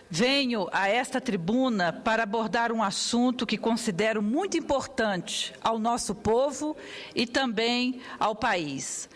Venho a esta tribuna para abordar um assunto que considero muito importante ao nosso povo e também ao país.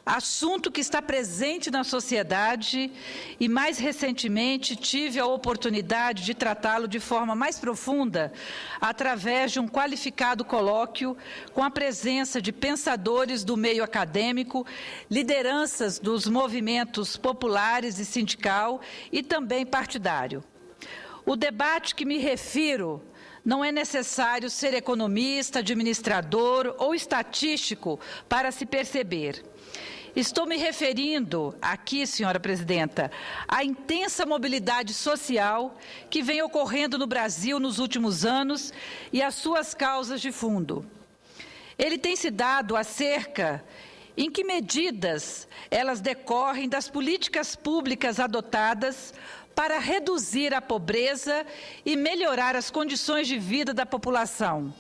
Assunto que está presente na sociedade e, mais recentemente, tive a oportunidade de tratá-lo de forma mais profunda através de um qualificado colóquio com a presença de pensadores do meio acadêmico, lideranças dos movimentos populares e sindical e também partidário. O debate que me refiro não é necessário ser economista, administrador ou estatístico para se perceber. Estou me referindo aqui, senhora presidenta, à intensa mobilidade social que vem ocorrendo no Brasil nos últimos anos e às suas causas de fundo. Ele tem se dado acerca em que medidas elas decorrem das políticas públicas adotadas para reduzir a pobreza e melhorar as condições de vida da população.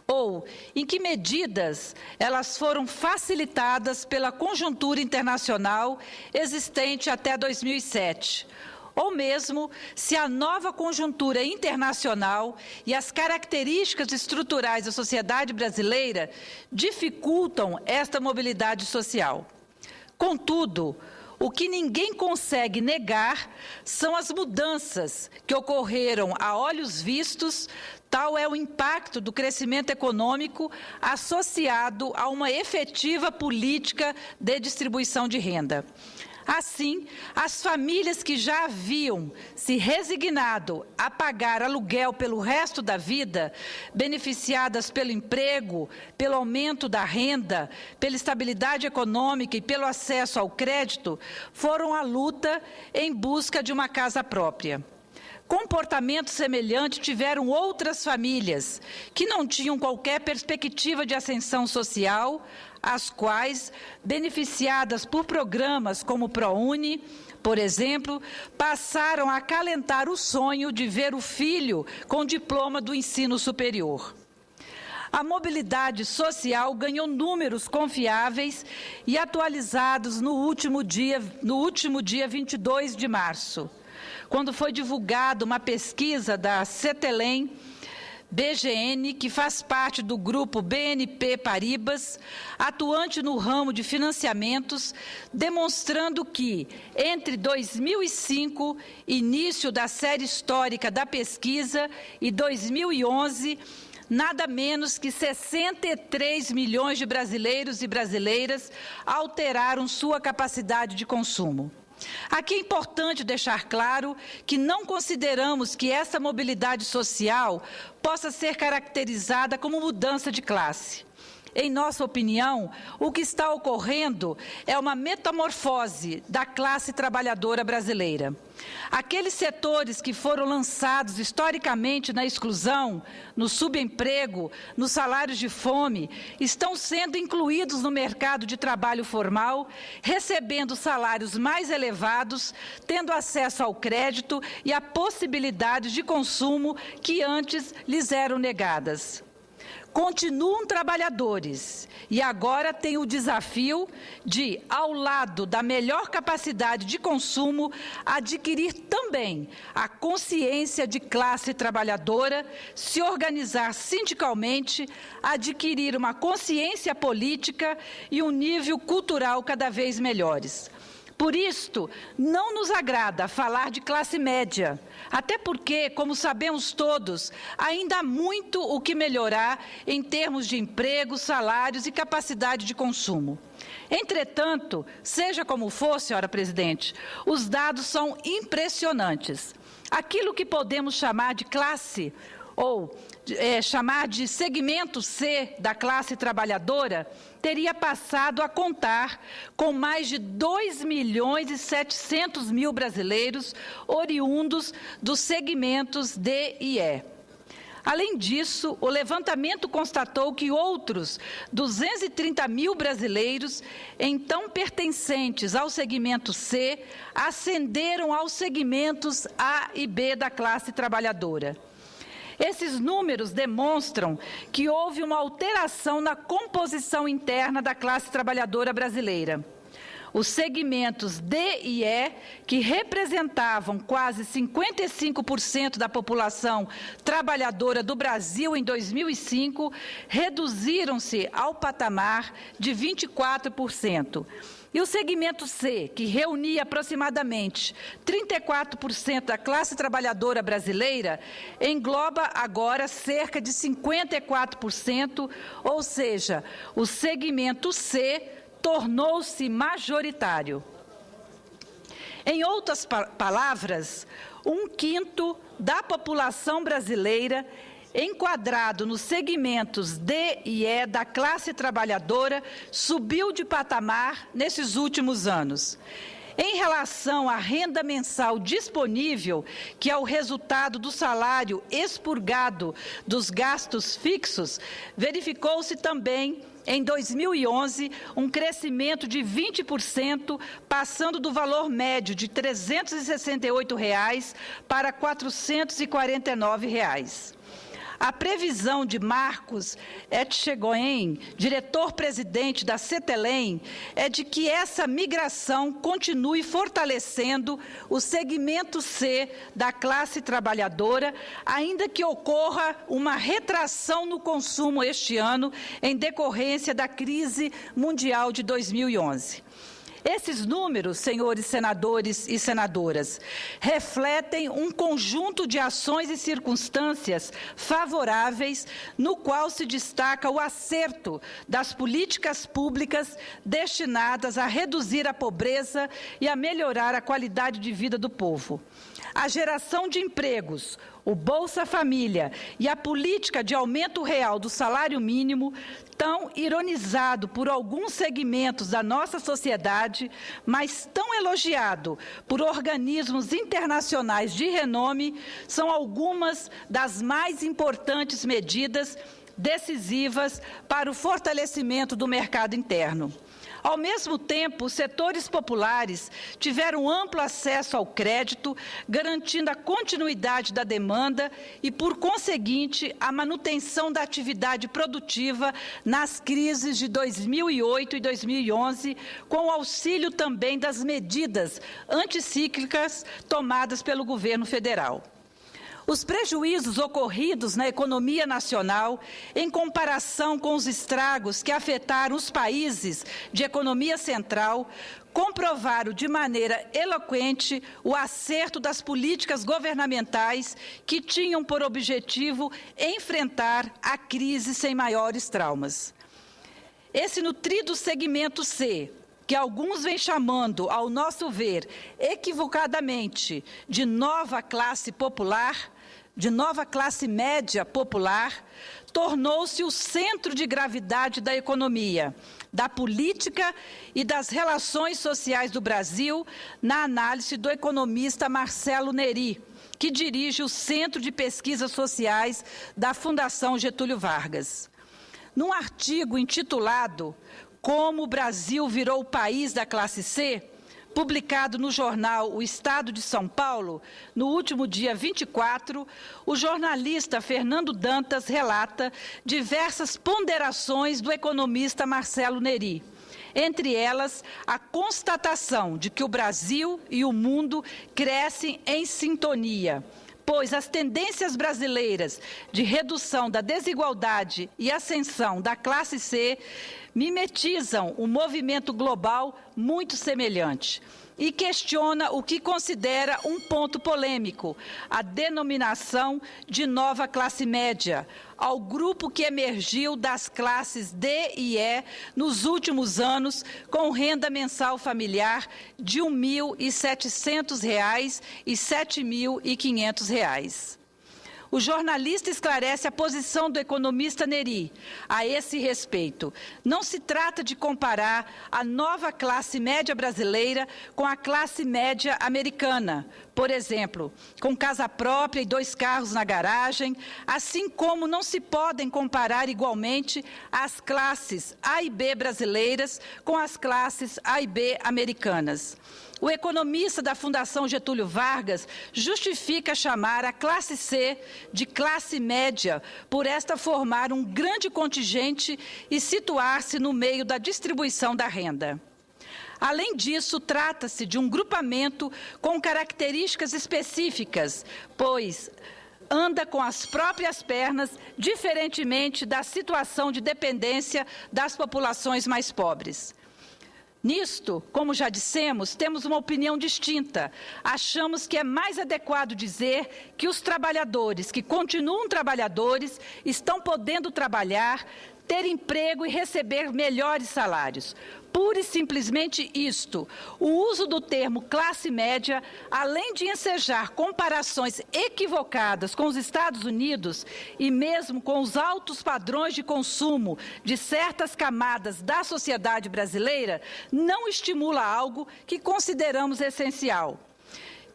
Ou em que medidas elas foram facilitadas pela conjuntura internacional existente até 2007, ou mesmo se a nova conjuntura internacional e as características estruturais da sociedade brasileira dificultam esta mobilidade social. Contudo, o que ninguém consegue negar são as mudanças que ocorreram a olhos vistos. Tal é o impacto do crescimento econômico associado a uma efetiva política de distribuição de renda. Assim, as famílias que já haviam se resignado a pagar aluguel pelo resto da vida, beneficiadas pelo emprego, pelo aumento da renda, pela estabilidade econômica e pelo acesso ao crédito, foram à luta em busca de uma casa própria. Comportamento semelhante tiveram outras famílias que não tinham qualquer perspectiva de ascensão social, as quais, beneficiadas por programas como o ProUni, por exemplo, passaram a acalentar o sonho de ver o filho com diploma do ensino superior. A mobilidade social ganhou números confiáveis e atualizados no último dia 22 de março. Quando foi divulgada uma pesquisa da Cetelem BGN, que faz parte do grupo BNP Paribas, atuante no ramo de financiamentos, demonstrando que, entre 2005, início da série histórica da pesquisa, e 2011, nada menos que 63 milhões de brasileiros e brasileiras alteraram sua capacidade de consumo. Aqui é importante deixar claro que não consideramos que essa mobilidade social possa ser caracterizada como mudança de classe. Em nossa opinião, o que está ocorrendo é uma metamorfose da classe trabalhadora brasileira. Aqueles setores que foram lançados historicamente na exclusão, no subemprego, nos salários de fome, estão sendo incluídos no mercado de trabalho formal, recebendo salários mais elevados, tendo acesso ao crédito e a possibilidades de consumo que antes lhes eram negadas. Continuam trabalhadores e agora têm o desafio de, ao lado da melhor capacidade de consumo, adquirir também a consciência de classe trabalhadora, se organizar sindicalmente, adquirir uma consciência política e um nível cultural cada vez melhores. Por isto, não nos agrada falar de classe média, até porque, como sabemos todos, ainda há muito o que melhorar em termos de emprego, salários e capacidade de consumo. Entretanto, seja como for, senhora presidente, os dados são impressionantes. Aquilo que podemos chamar de classe ou chamar de segmento C da classe trabalhadora, teria passado a contar com mais de 2.700.000 brasileiros oriundos dos segmentos D e E. Além disso, o levantamento constatou que outros 230.000 brasileiros, então pertencentes ao segmento C, ascenderam aos segmentos A e B da classe trabalhadora. Esses números demonstram que houve uma alteração na composição interna da classe trabalhadora brasileira. Os segmentos D e E, que representavam quase 55% da população trabalhadora do Brasil em 2005, reduziram-se ao patamar de 24%. E o segmento C, que reunia aproximadamente 34% da classe trabalhadora brasileira, engloba agora cerca de 54%, ou seja, o segmento C tornou-se majoritário. Em outras palavras, 1/5 da população brasileira, enquadrado nos segmentos D e E da classe trabalhadora, subiu de patamar nesses últimos anos. Em relação à renda mensal disponível, que é o resultado do salário expurgado dos gastos fixos, verificou-se também, em 2011, um crescimento de 20%, passando do valor médio de R$ 368 para R$ 449. A previsão de Marcos Etchegoyen, diretor-presidente da CETELEM, é de que essa migração continue fortalecendo o segmento C da classe trabalhadora, ainda que ocorra uma retração no consumo este ano, em decorrência da crise mundial de 2011. Esses números, senhores senadores e senadoras, refletem um conjunto de ações e circunstâncias favoráveis, no qual se destaca o acerto das políticas públicas destinadas a reduzir a pobreza e a melhorar a qualidade de vida do povo. A geração de empregos, o Bolsa Família e a política de aumento real do salário mínimo, tão ironizado por alguns segmentos da nossa sociedade, mas tão elogiado por organismos internacionais de renome, são algumas das mais importantes medidas decisivas para o fortalecimento do mercado interno. Ao mesmo tempo, os setores populares tiveram amplo acesso ao crédito, garantindo a continuidade da demanda e, por conseguinte, a manutenção da atividade produtiva nas crises de 2008 e 2011, com o auxílio também das medidas anticíclicas tomadas pelo governo federal. Os prejuízos ocorridos na economia nacional, em comparação com os estragos que afetaram os países de economia central, comprovaram de maneira eloquente o acerto das políticas governamentais que tinham por objetivo enfrentar a crise sem maiores traumas. Esse nutrido segmento C, que alguns vêm chamando, ao nosso ver, equivocadamente, de nova classe popular, de nova classe média popular, tornou-se o centro de gravidade da economia, da política e das relações sociais do Brasil, na análise do economista Marcelo Neri, que dirige o Centro de Pesquisas Sociais da Fundação Getúlio Vargas. Num artigo intitulado Como o Brasil virou o país da classe C, publicado no jornal O Estado de São Paulo, no último dia 24, o jornalista Fernando Dantas relata diversas ponderações do economista Marcelo Neri. Entre elas, a constatação de que o Brasil e o mundo crescem em sintonia, pois as tendências brasileiras de redução da desigualdade e ascensão da classe C mimetizam um movimento global muito semelhante, e questiona o que considera um ponto polêmico, a denominação de nova classe média, ao grupo que emergiu das classes D e E nos últimos anos, com renda mensal familiar de R$ 1.700 e R$ 7.500. O jornalista esclarece a posição do economista Neri a esse respeito. Não se trata de comparar a nova classe média brasileira com a classe média americana, por exemplo, com casa própria e 2 carros na garagem, assim como não se podem comparar igualmente as classes A e B brasileiras com as classes A e B americanas. O economista da Fundação Getúlio Vargas justifica chamar a classe C de classe média, por esta formar um grande contingente e situar-se no meio da distribuição da renda. Além disso, trata-se de um grupamento com características específicas, pois anda com as próprias pernas, diferentemente da situação de dependência das populações mais pobres. Nisto, como já dissemos, temos uma opinião distinta. Achamos que é mais adequado dizer que os trabalhadores que continuam trabalhadores estão podendo trabalhar, ter emprego e receber melhores salários. Pura e simplesmente isto. O uso do termo classe média, além de ensejar comparações equivocadas com os Estados Unidos e mesmo com os altos padrões de consumo de certas camadas da sociedade brasileira, não estimula algo que consideramos essencial: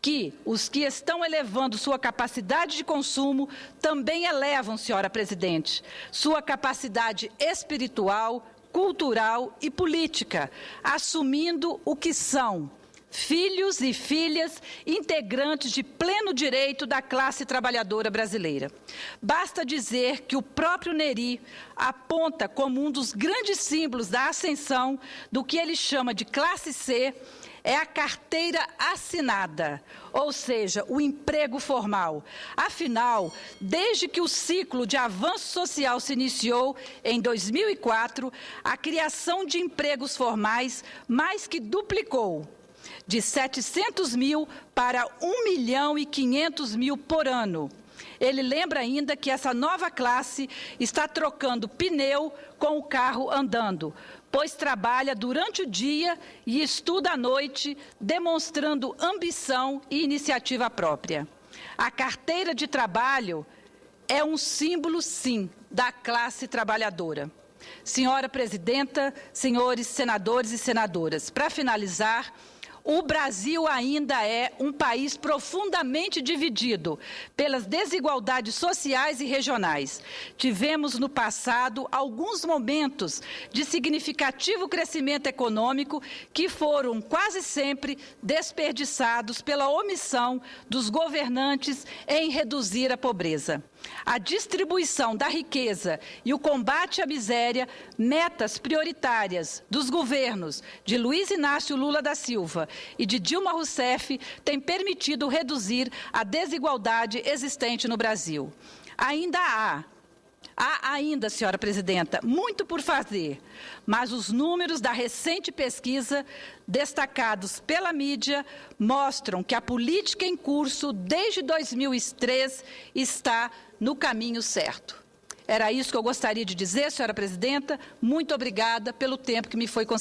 que os que estão elevando sua capacidade de consumo também elevam, senhora presidente, sua capacidade espiritual, cultural e política, assumindo o que são filhos e filhas integrantes de pleno direito da classe trabalhadora brasileira. Basta dizer que o próprio Nery aponta como um dos grandes símbolos da ascensão do que ele chama de classe C é a carteira assinada, ou seja, o emprego formal. Afinal, desde que o ciclo de avanço social se iniciou em 2004, a criação de empregos formais mais que duplicou, de 700 mil para 1.500.000 por ano. Ele lembra ainda que essa nova classe está trocando pneu com o carro andando, pois trabalha durante o dia e estuda à noite, demonstrando ambição e iniciativa própria. A carteira de trabalho é um símbolo, sim, da classe trabalhadora. Senhora presidenta, senhores senadores e senadoras, para finalizar, o Brasil ainda é um país profundamente dividido pelas desigualdades sociais e regionais. Tivemos no passado alguns momentos de significativo crescimento econômico que foram quase sempre desperdiçados pela omissão dos governantes em reduzir a pobreza. A distribuição da riqueza e o combate à miséria, metas prioritárias dos governos de Luiz Inácio Lula da Silva e de Dilma Rousseff, têm permitido reduzir a desigualdade existente no Brasil. Há ainda, senhora presidenta, muito por fazer, mas os números da recente pesquisa, destacados pela mídia, mostram que a política em curso desde 2003 está no caminho certo. Era isso que eu gostaria de dizer, senhora presidenta. Muito obrigada pelo tempo que me foi concedido.